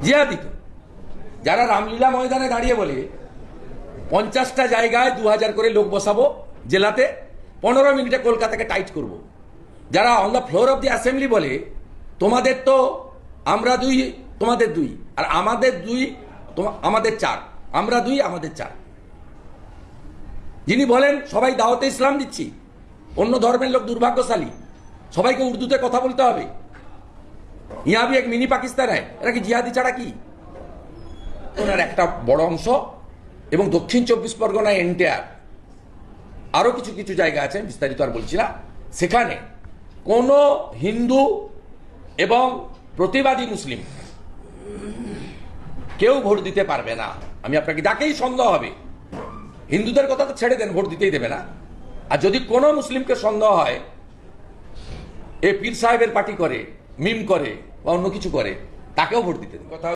জিহাদি তো, যারা রামলীলা ময়দানে দাঁড়িয়ে বলে 50টা জায়গায় 2000 করে লোক বসাবো জেলাতে, 15 মিনিটে কলকাতাকে টাইট করব। যারা on the floor of the assembly বলে তোমাদের তো আমরা 2 তোমাদের 2 আর আমাদের 2 আমাদের 4, আমরা 2 আমাদের 4, যিনি বলেন সবাই দাওয়াতে ইসলাম দিচ্ছি, অন্য ধর্মের লোক দুর্ভাগ্যশালী, সবাইকে উর্দুতে কথা বলতে হবে, ইয়া ভি এক মিনি পাকিস্তান হয়, এরা কি জিহাদি ছাড়া কি? ওনার একটা বড় অংশ এবং দক্ষিণ 24 পরগনায় এনটিআর আরো কিছু কিছু জায়গা আছে, বিস্তারিত আর বলছি না, সেখানে কোন হিন্দু এবং প্রতিবাদী মুসলিম কেউ ভোট দিতে পারবে না। আমি আপনাকে যাকেই সন্দেহ হবে, হিন্দুদের কথা তো ছেড়ে দেন, ভোট দিতেই দেবে না। আর যদি কোনো মুসলিমকে সন্দেহ হয় এ পীর সাহেবের পার্টি করে, মিম করে বা অন্য কিছু করে, তাকেও ভোট দিতে দেবে। কথা